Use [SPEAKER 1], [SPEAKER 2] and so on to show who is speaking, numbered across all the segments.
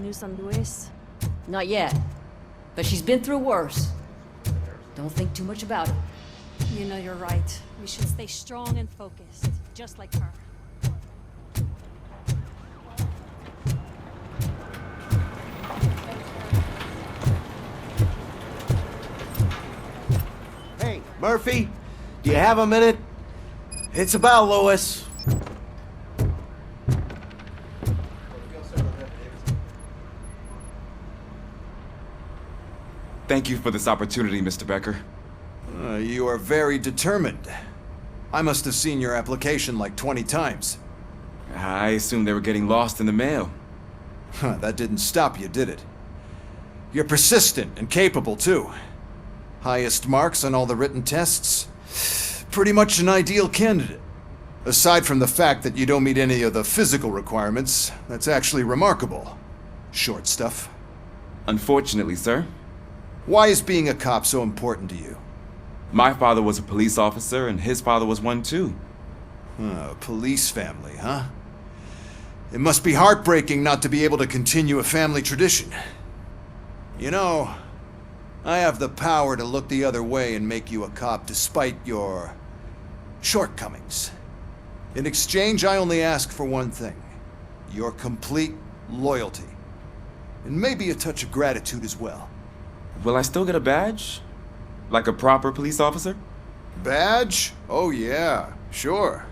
[SPEAKER 1] news on Luis?
[SPEAKER 2] Not yet. But she's been through worse. Don't think too much about it.
[SPEAKER 1] You know you're right. We should stay strong and focused, just like her.
[SPEAKER 3] Hey, Murphy, do you have a minute? It's about Louis.
[SPEAKER 4] Thank you for this opportunity, Mr. Becker.
[SPEAKER 3] You are very determined. I must have seen your application like 20 times.
[SPEAKER 4] I assumed they were getting lost in the mail.
[SPEAKER 3] That didn't stop you, did it? You're persistent and capable, too. Highest marks on all the written tests. Pretty much an ideal candidate. Aside from the fact that you don't meet any of the physical requirements, that's actually remarkable. Short stuff.
[SPEAKER 4] Unfortunately, sir.
[SPEAKER 3] Why is being a cop so important to you?
[SPEAKER 4] My father was a police officer, and his father was one too.
[SPEAKER 3] Police family, huh? It must be heartbreaking not to be able to continue a family tradition. You know, I have the power to look the other way and make you a cop despite your shortcomings. In exchange, I only ask for one thing. Your complete loyalty. And maybe a touch of gratitude as well.
[SPEAKER 4] Will I still get a badge? Like a proper police officer?
[SPEAKER 3] Badge? Oh yeah, sure.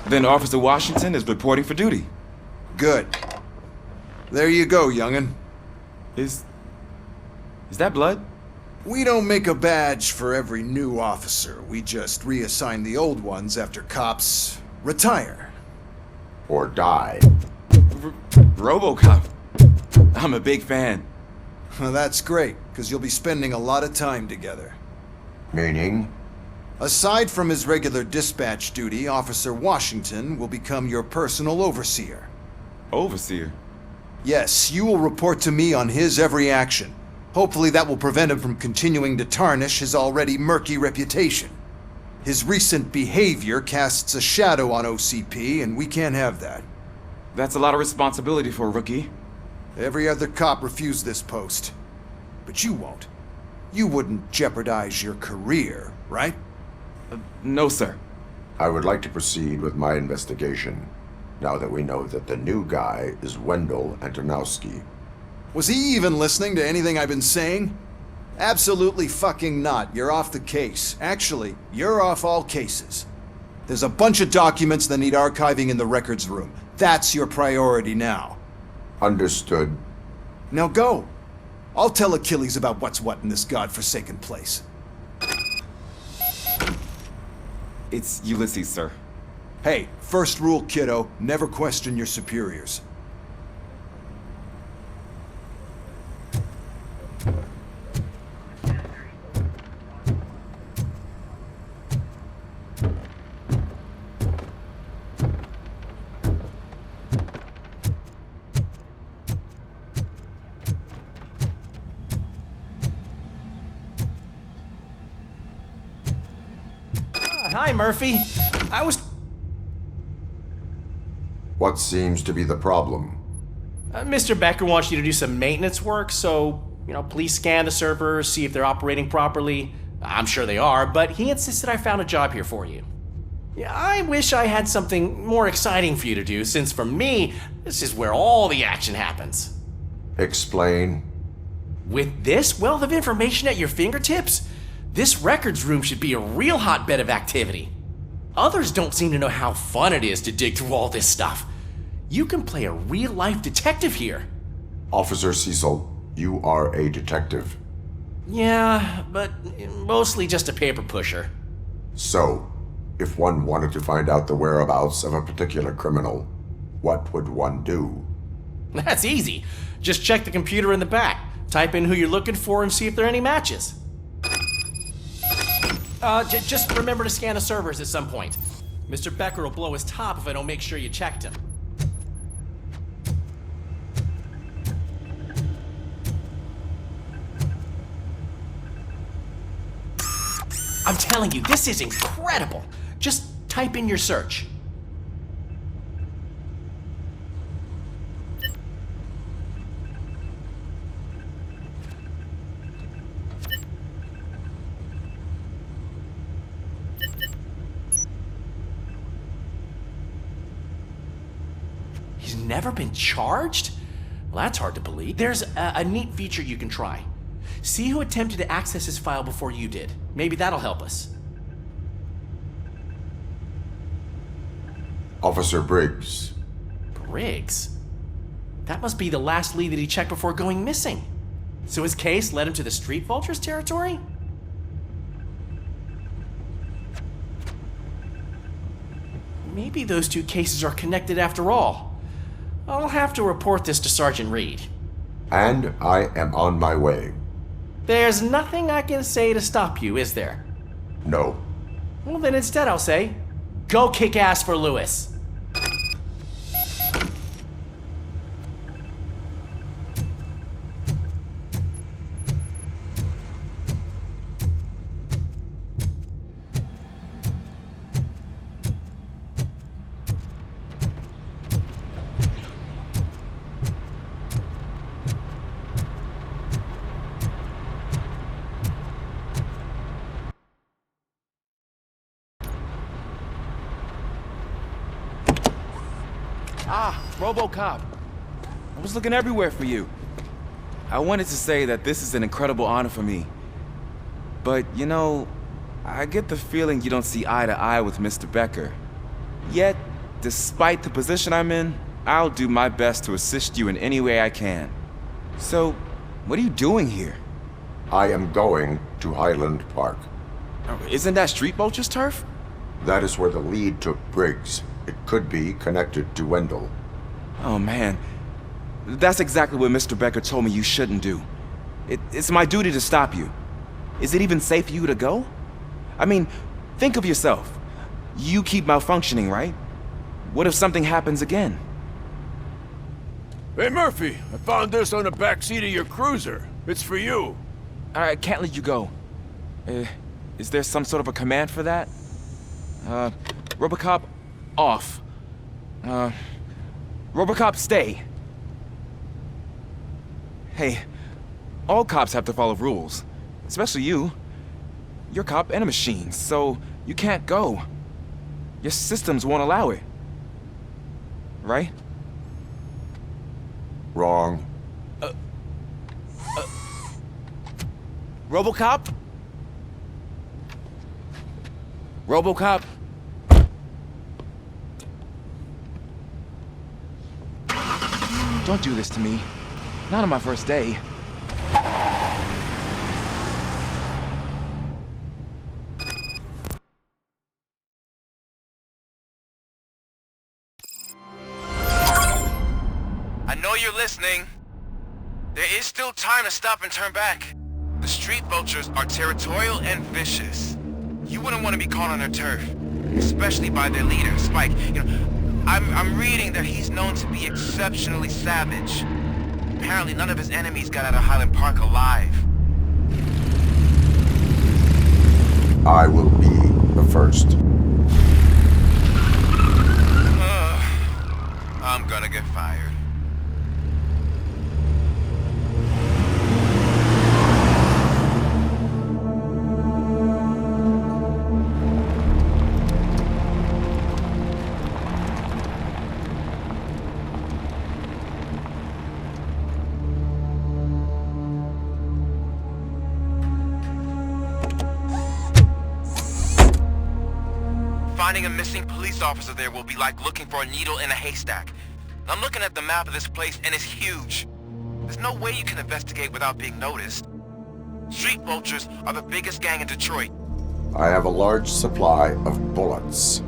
[SPEAKER 4] Then Officer Washington is reporting for duty.
[SPEAKER 3] Good. There you go, young'un.
[SPEAKER 4] Is that blood?
[SPEAKER 3] We don't make a badge for every new officer. We just reassign the old ones after cops retire.
[SPEAKER 5] Or die.
[SPEAKER 4] Robocop. I'm a big fan.
[SPEAKER 3] Well, that's great, because you'll be spending a lot of time together.
[SPEAKER 5] Meaning?
[SPEAKER 3] Aside from his regular dispatch duty, Officer Washington will become your personal overseer.
[SPEAKER 4] Overseer?
[SPEAKER 3] Yes, you will report to me on his every action. Hopefully that will prevent him from continuing to tarnish his already murky reputation. His recent behavior casts a shadow on OCP, and we can't have that.
[SPEAKER 4] That's a lot of responsibility for a rookie.
[SPEAKER 3] Every other cop refused this post. But you won't. You wouldn't jeopardize your career, right?
[SPEAKER 4] No, sir.
[SPEAKER 5] I would like to proceed with my investigation, now that we know that the new guy is Wendell Antonowski.
[SPEAKER 3] Was he even listening to anything I've been saying? Absolutely fucking not. You're off the case. Actually, you're off all cases. There's a bunch of documents that need archiving in the records room. That's your priority now.
[SPEAKER 5] Understood.
[SPEAKER 3] Now go. I'll tell Achilles about what's what in this godforsaken place.
[SPEAKER 4] It's Ulysses, sir.
[SPEAKER 3] Hey, first rule, kiddo, never question your superiors.
[SPEAKER 6] Hi, Murphy.
[SPEAKER 5] What seems to be the problem?
[SPEAKER 6] Mr. Becker wants you to do some maintenance work, so, please scan the servers, see if they're operating properly. I'm sure they are, but he insisted I found a job here for you. Yeah, I wish I had something more exciting for you to do, since for me, this is where all the action happens.
[SPEAKER 5] Explain.
[SPEAKER 6] With this wealth of information at your fingertips, this records room should be a real hotbed of activity. Others don't seem to know how fun it is to dig through all this stuff. You can play a real-life detective here.
[SPEAKER 5] Officer Cecil, you are a detective.
[SPEAKER 6] Yeah, but mostly just a paper pusher.
[SPEAKER 5] So, if one wanted to find out the whereabouts of a particular criminal, what would one do?
[SPEAKER 6] That's easy. Just check the computer in the back, type in who you're looking for, and see if there are any matches. Just remember to scan the servers at some point. Mr. Becker will blow his top if I don't make sure you checked him. I'm telling you, this is incredible. Just type in your search. He's never been charged? Well, that's hard to believe. There's a neat feature you can try. See who attempted to access his file before you did. Maybe that'll help us.
[SPEAKER 5] Officer Briggs.
[SPEAKER 6] Briggs? That must be the last lead that he checked before going missing. So his case led him to the Street Vultures territory? Maybe those two cases are connected after all. I'll have to report this to Sergeant Reed.
[SPEAKER 5] And I am on my way.
[SPEAKER 6] There's nothing I can say to stop you, is there?
[SPEAKER 5] No.
[SPEAKER 6] Well, then instead I'll say, go kick ass for Lewis.
[SPEAKER 4] Ah, Robocop. I was looking everywhere for you. I wanted to say that this is an incredible honor for me. But, you know, I get the feeling you don't see eye to eye with Mr. Becker. Yet, despite the position I'm in, I'll do my best to assist you in any way I can. So, what are you doing here?
[SPEAKER 5] I am going to Highland Park.
[SPEAKER 4] Isn't that Street Vulture's turf?
[SPEAKER 5] That is where the lead took Briggs. It could be connected to Wendell.
[SPEAKER 4] Oh man, that's exactly what Mr. Becker told me you shouldn't do. It's my duty to stop you. Is it even safe for you to go? I mean, think of yourself. You keep malfunctioning, right? What if something happens again?
[SPEAKER 7] Hey, Murphy, I found this on the back seat of your cruiser. It's for you.
[SPEAKER 4] I can't let you go. Is there some sort of a command for that? Robocop, off. Robocop, stay. Hey, all cops have to follow rules. Especially you. You're a cop and a machine, so you can't go. Your systems won't allow it. Right?
[SPEAKER 5] Wrong.
[SPEAKER 4] Robocop? Robocop? Don't do this to me. Not on my first day.
[SPEAKER 8] I know you're listening. There is still time to stop and turn back. The Street Vultures are territorial and vicious. You wouldn't want to be caught on their turf, especially by their leader, Spike. You know, I'm reading that he's known to be exceptionally savage. Apparently none of his enemies got out of Highland Park alive.
[SPEAKER 5] I will be the first.
[SPEAKER 8] I'm gonna get fired. Finding a missing police officer there will be like looking for a needle in a haystack. I'm looking at the map of this place and it's huge. There's no way you can investigate without being noticed. Street Vultures are the biggest gang in Detroit.
[SPEAKER 5] I have a large supply of bullets.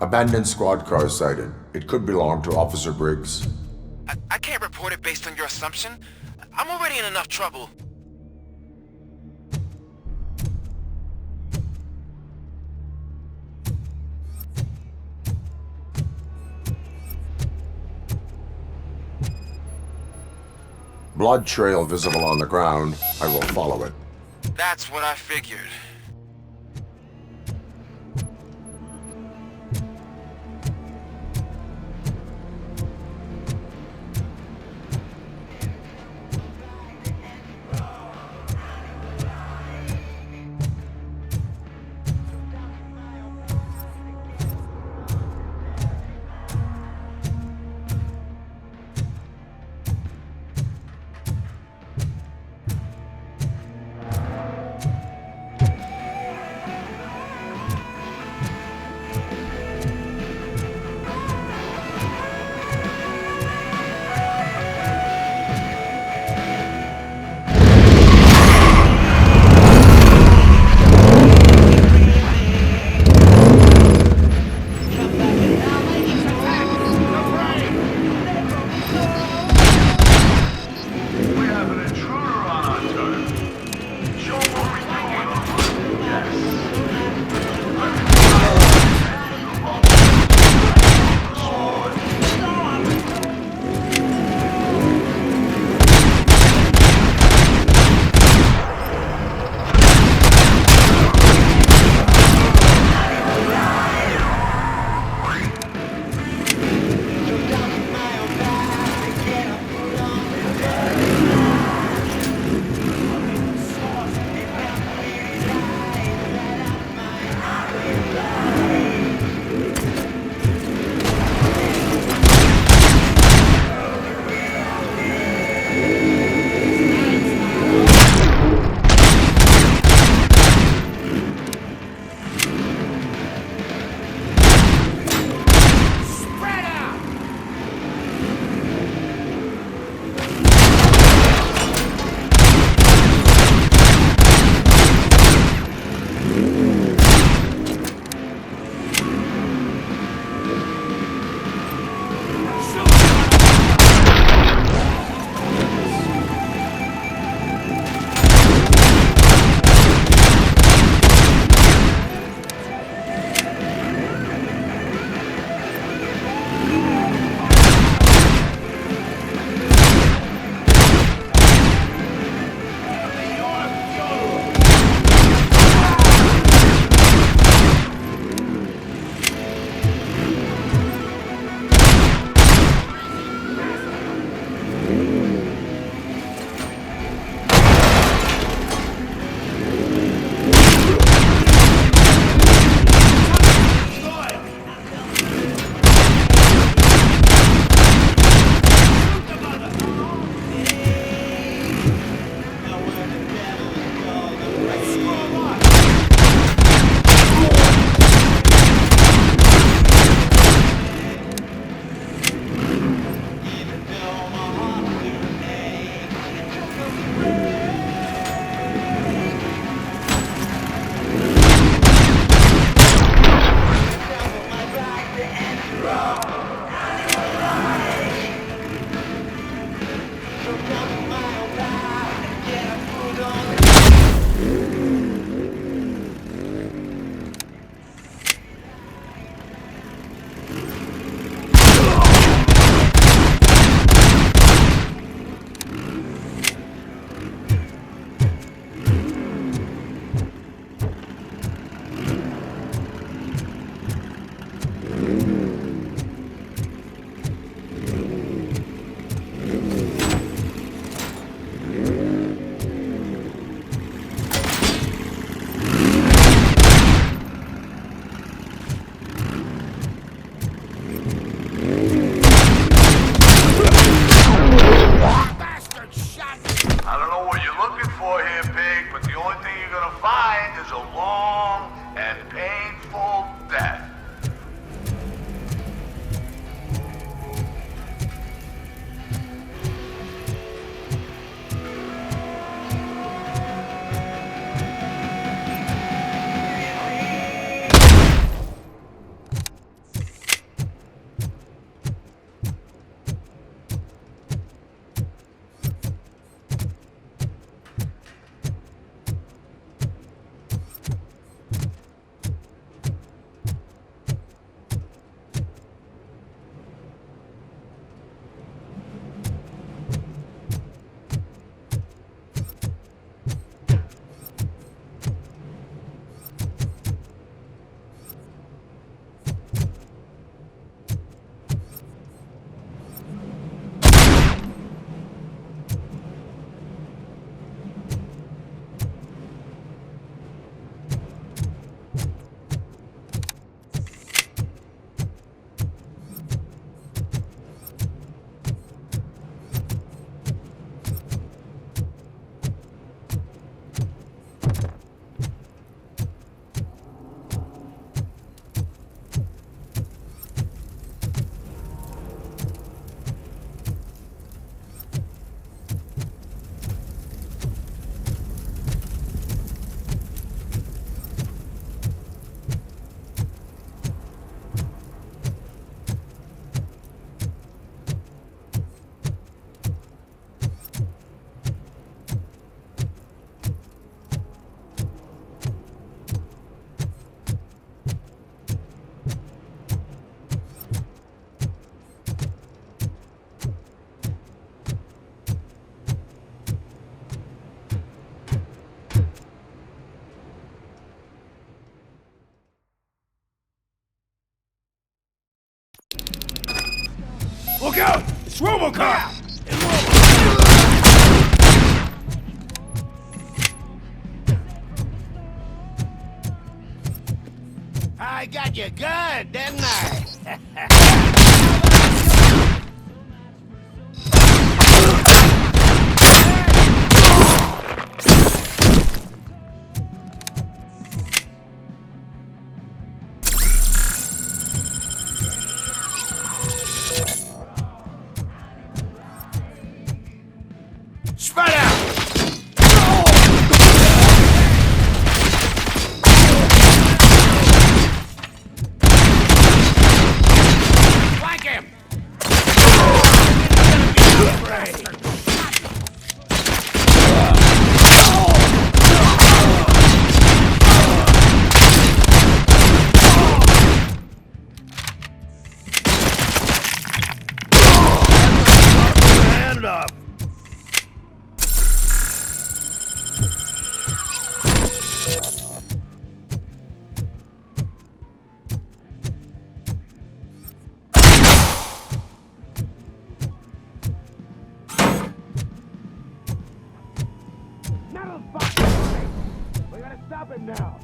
[SPEAKER 5] Abandoned squad car sighted. It could belong to Officer Briggs.
[SPEAKER 8] I can't report it based on your assumption. I'm already in enough trouble.
[SPEAKER 5] Blood trail visible on the ground. I will follow it.
[SPEAKER 8] That's what I figured.
[SPEAKER 7] Look out! It's Robocop!
[SPEAKER 9] I got you good, didn't I?
[SPEAKER 7] Spread out!
[SPEAKER 9] Flank him!
[SPEAKER 7] Hand up!
[SPEAKER 9] We gotta stop him now.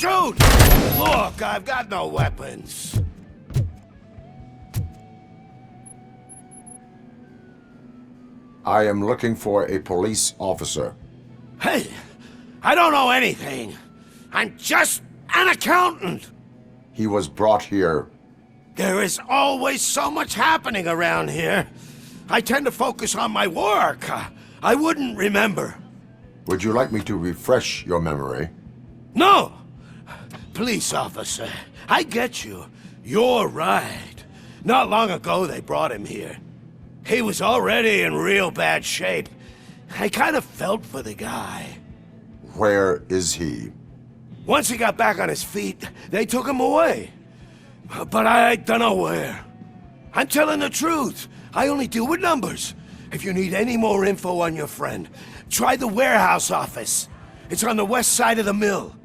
[SPEAKER 9] shoot! Look, I've got no weapons.
[SPEAKER 5] I am looking for a police officer.
[SPEAKER 9] Hey, I don't know anything. I'm just an accountant.
[SPEAKER 5] He was brought here.
[SPEAKER 9] There is always so much happening around here. I tend to focus on my work. I wouldn't remember.
[SPEAKER 5] Would you like me to refresh your memory?
[SPEAKER 9] No! Police officer, I get you. You're right. Not long ago they brought him here. He was already in real bad shape. I kind of felt for the guy.
[SPEAKER 5] Where is he?
[SPEAKER 9] Once he got back on his feet, they took him away. But I don't know where. I'm telling the truth. I only deal with numbers. If you need any more info on your friend, try the warehouse office. It's on the west side of the mill.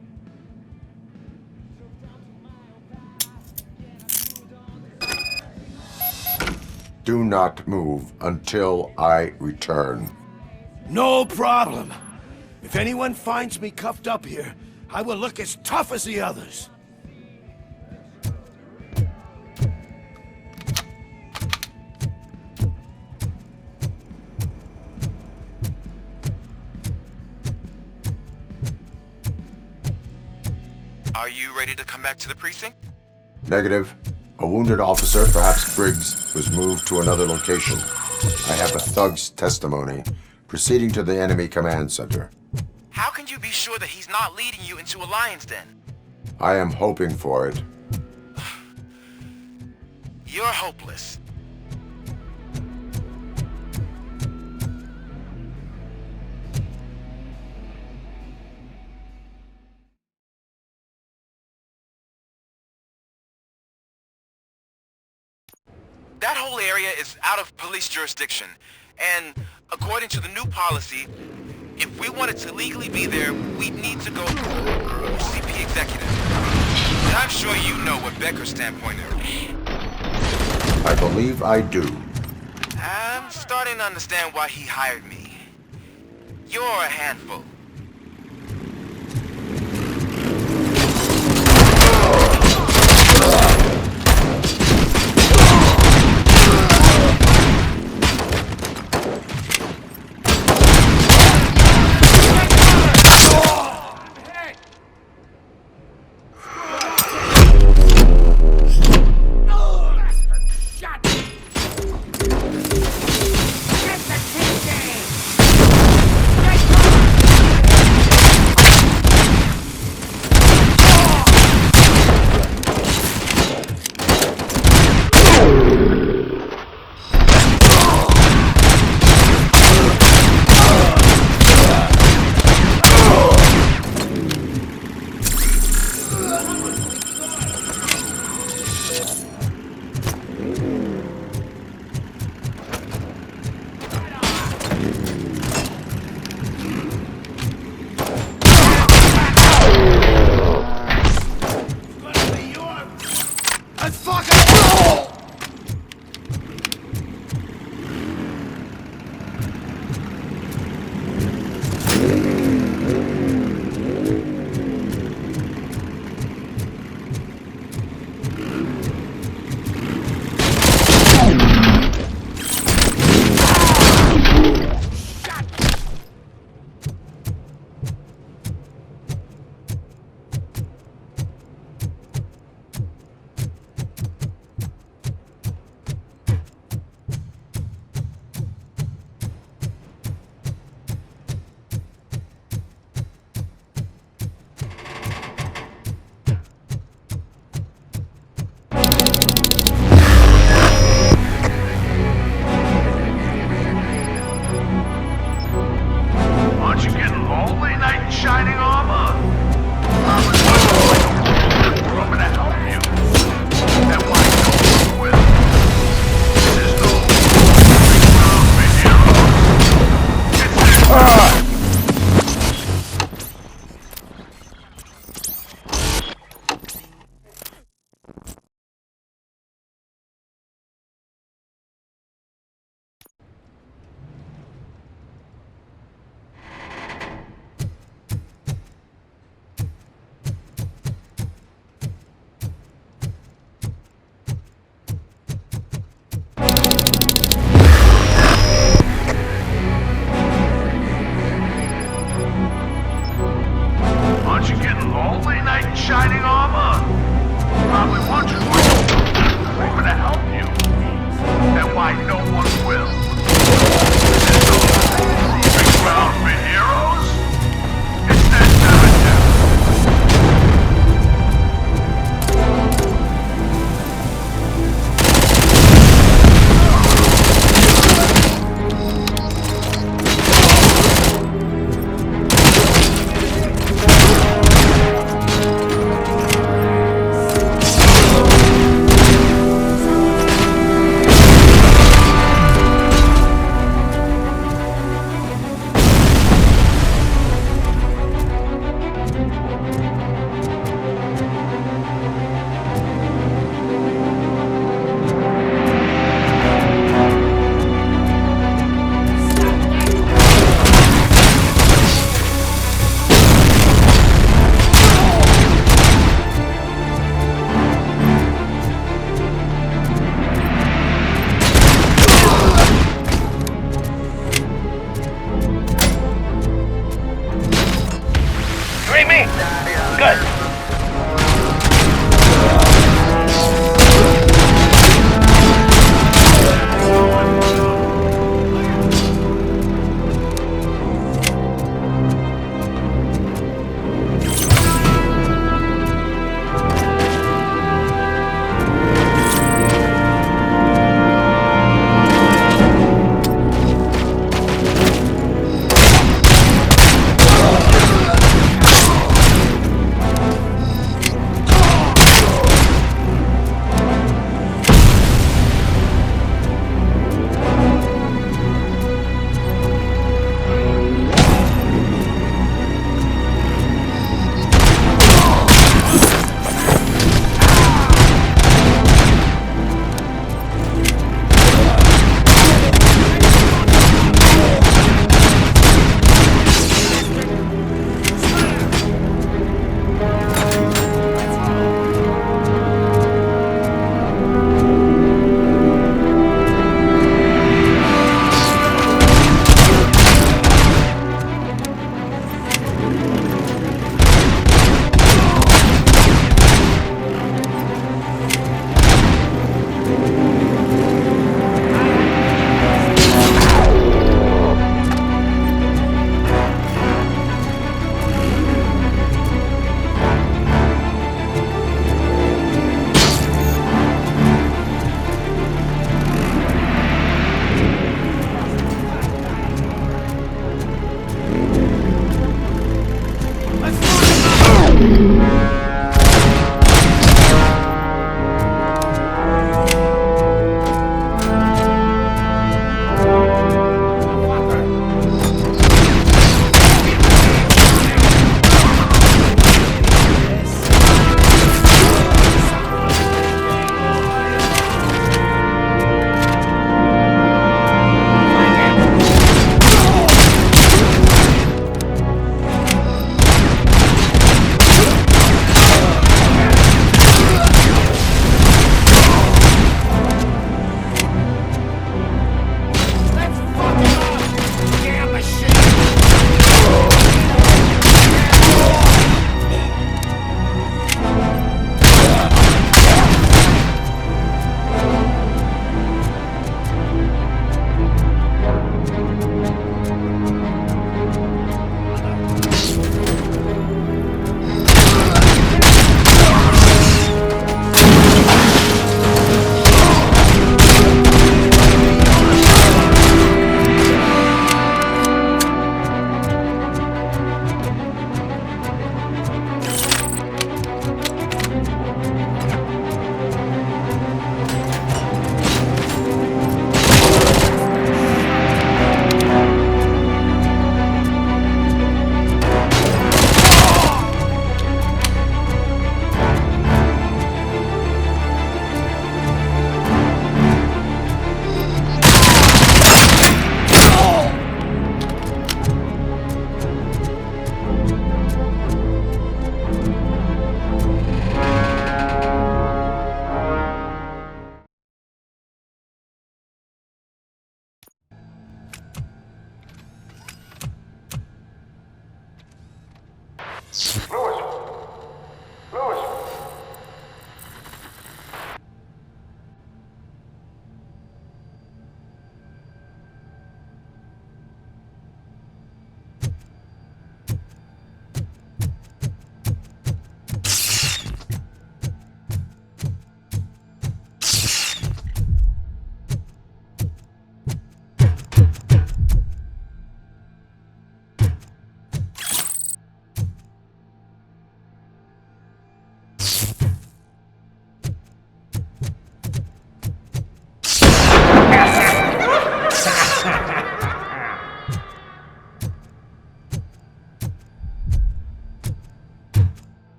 [SPEAKER 5] Do not move until I return.
[SPEAKER 9] No problem. If anyone finds me cuffed up here, I will look as tough as the others.
[SPEAKER 8] Are you ready to come back to the precinct?
[SPEAKER 5] Negative. A wounded officer, perhaps Briggs, was moved to another location. I have a thug's testimony, proceeding to the enemy command center.
[SPEAKER 8] How can you be sure that he's not leading you into a lion's den?
[SPEAKER 5] I am hoping for it.
[SPEAKER 8] You're hopeless. That whole area is out of police jurisdiction, and according to the new policy, if we wanted to legally be there, we'd need to go through CP executive. And I'm sure you know what Becker's standpoint is.
[SPEAKER 5] I believe I do.
[SPEAKER 8] I'm starting to understand why he hired me. You're a handful.
[SPEAKER 10] Holy knight in shining armor. Probably wondering who's going to help you. And why no one will. Big ground for heroes? It's that narrative.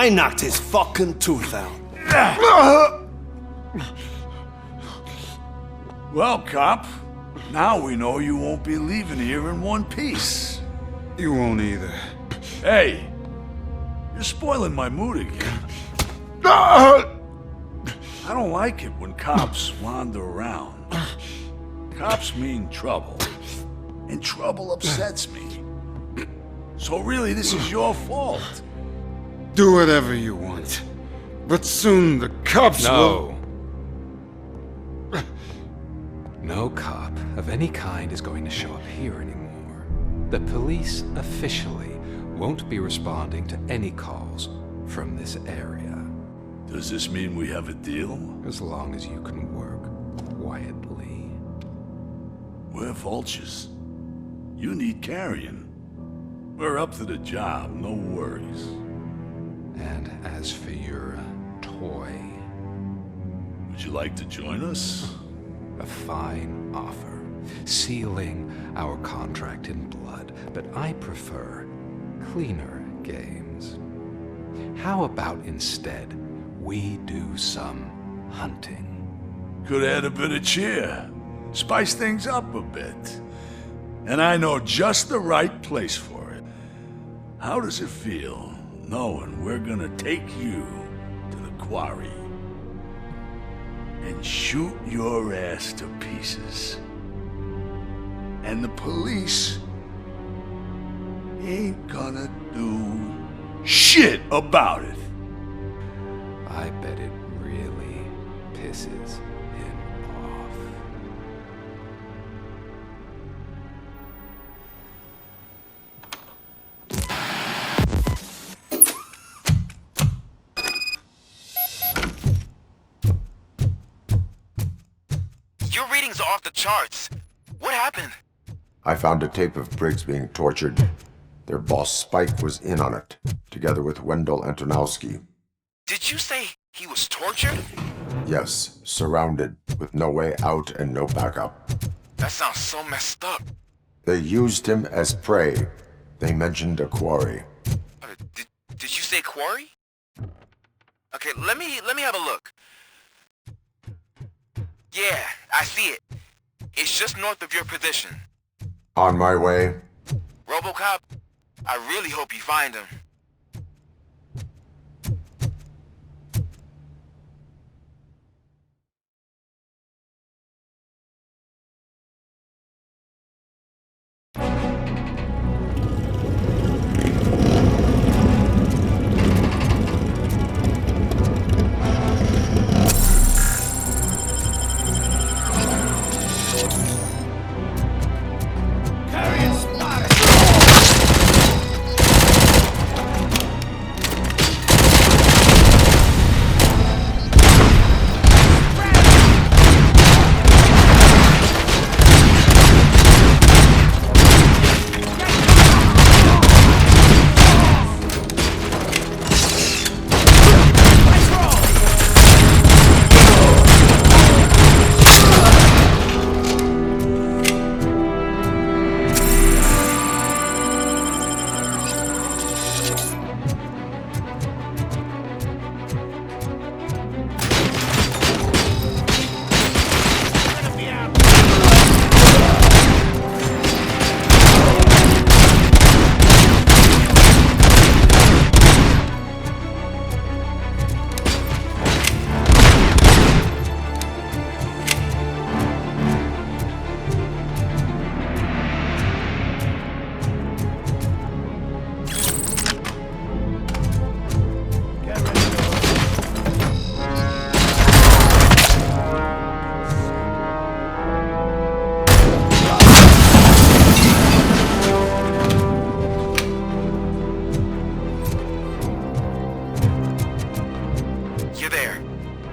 [SPEAKER 9] I knocked his fucking tooth out.
[SPEAKER 7] Well, cop, now we know you won't be leaving here in one piece.
[SPEAKER 11] You won't either.
[SPEAKER 7] Hey, you're spoiling my mood again. I don't like it when cops wander around. Cops mean trouble, and trouble upsets me. So really, this is your fault.
[SPEAKER 11] Do whatever you want. But soon the cops will...
[SPEAKER 12] No cop of any kind is going to show up here anymore. The police officially won't be responding to any calls from this area.
[SPEAKER 7] Does this mean we have a deal?
[SPEAKER 12] As long as you can work quietly.
[SPEAKER 7] We're vultures. You need carrion. We're up to the job, no worries.
[SPEAKER 12] And as for your toy,
[SPEAKER 7] would you like to join us?
[SPEAKER 12] A fine offer, sealing our contract in blood, but I prefer cleaner games. How about instead we do some hunting?
[SPEAKER 7] Could add a bit of cheer, spice things up a bit. And I know just the right place for it. How does it feel knowing we're gonna take you to the quarry and shoot your ass to pieces? And the police ain't gonna do shit about it.
[SPEAKER 12] I bet it really pisses him off.
[SPEAKER 8] Your readings are off the charts. What happened?
[SPEAKER 5] I found a tape of Briggs being tortured. Their boss Spike was in on it, together with Wendell Antonowski.
[SPEAKER 8] Did you say he was tortured?
[SPEAKER 5] Yes, surrounded, with no way out and no backup.
[SPEAKER 8] That sounds so messed up.
[SPEAKER 5] They used him as prey. They mentioned a quarry.
[SPEAKER 8] Did you say quarry? Okay, let me have a look. Yeah, I see it. It's just north of your position.
[SPEAKER 5] On my way.
[SPEAKER 8] Robocop, I really hope you find him.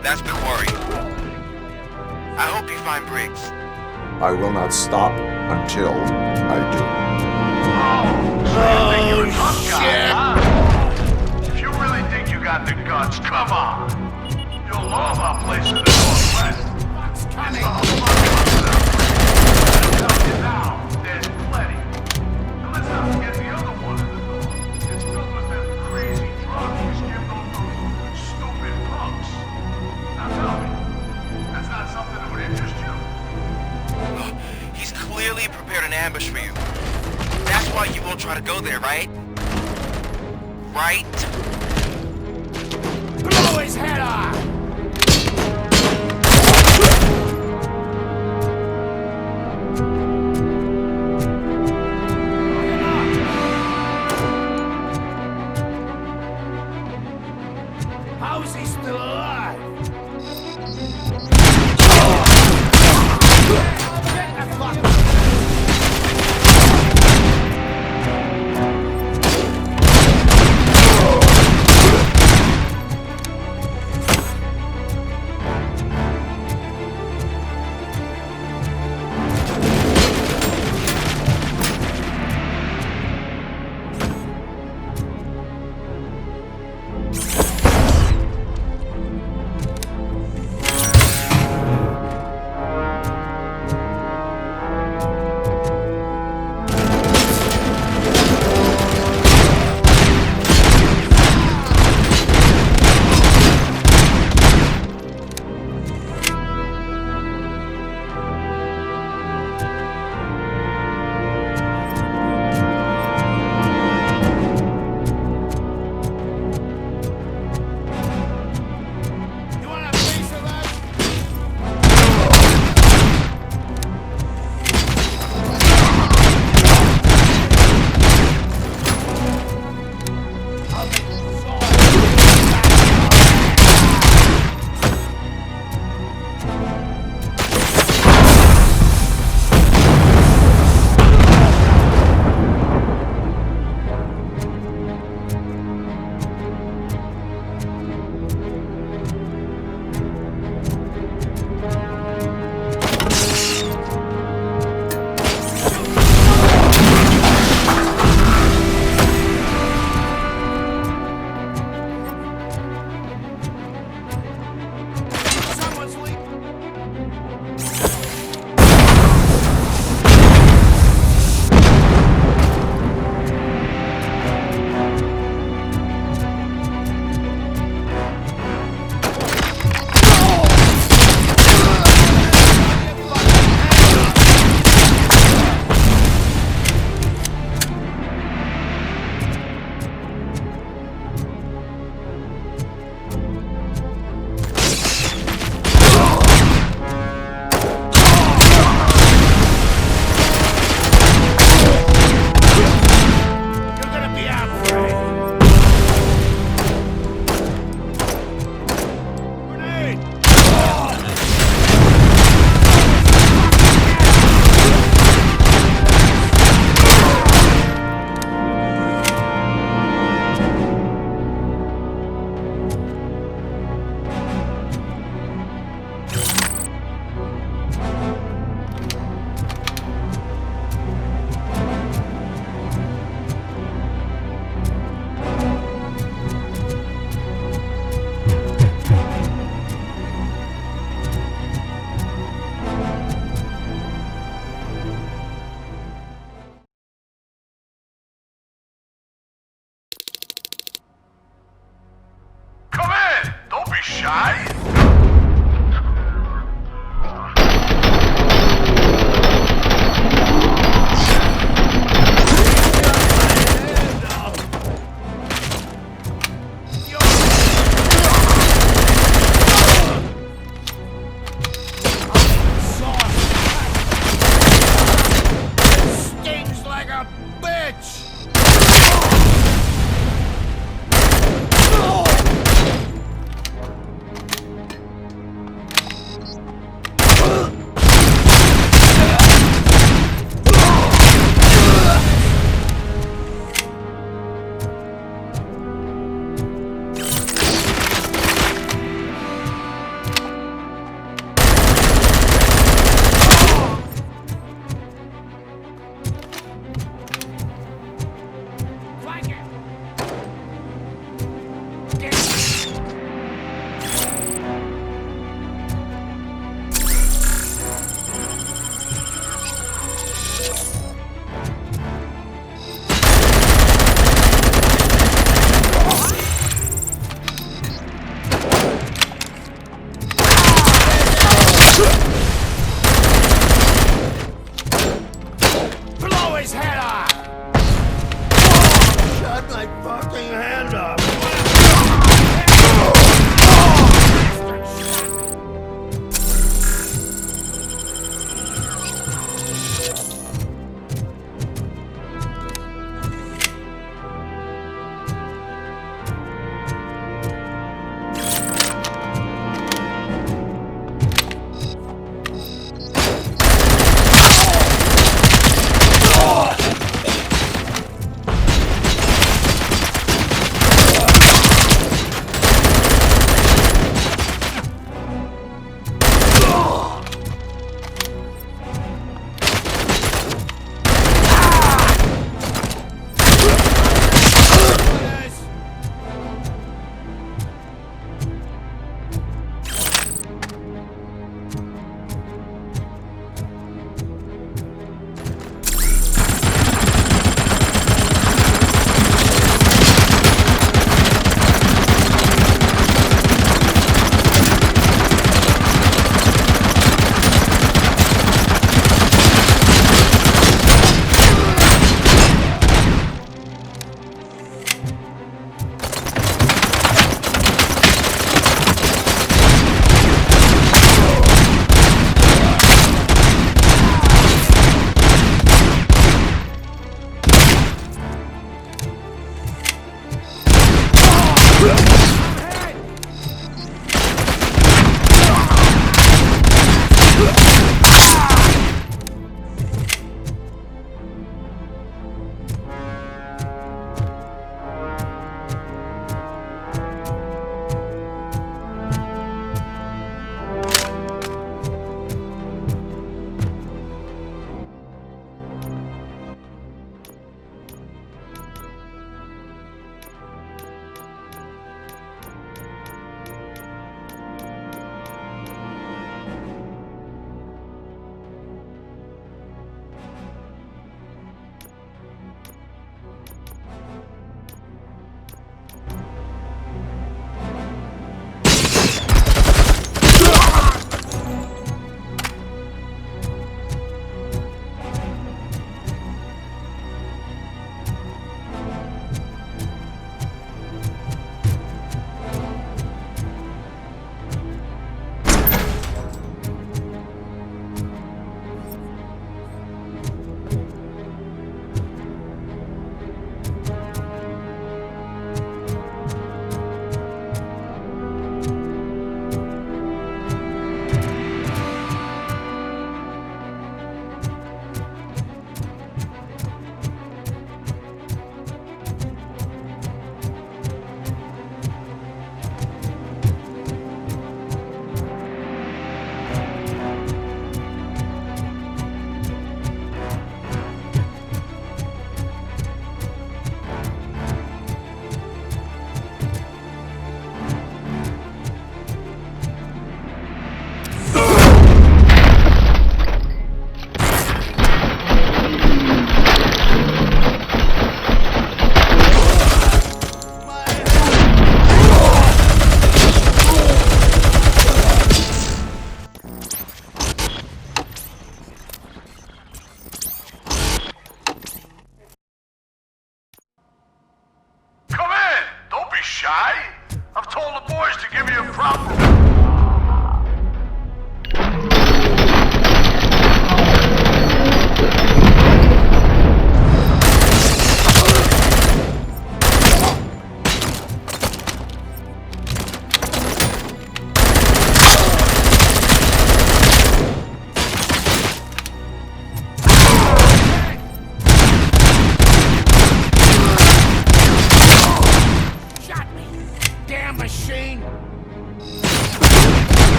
[SPEAKER 8] That's the quarry. I hope you find Briggs.
[SPEAKER 5] I will not stop until I do.
[SPEAKER 10] If you really think you got the guts, come on. You'll know about places in the Northwest. It's not now. There's plenty. Now let's not forget the other one in the north. It's filled with them crazy drugs you skimmed over
[SPEAKER 8] ambush for you. That's why you won't try to go there, right? Right?
[SPEAKER 9] Blow his head off! How is he still alive? Get the fuck!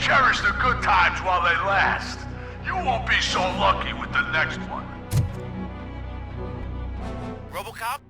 [SPEAKER 10] Cherish the good times while they last. You won't be so lucky with the next one.
[SPEAKER 8] Robocop?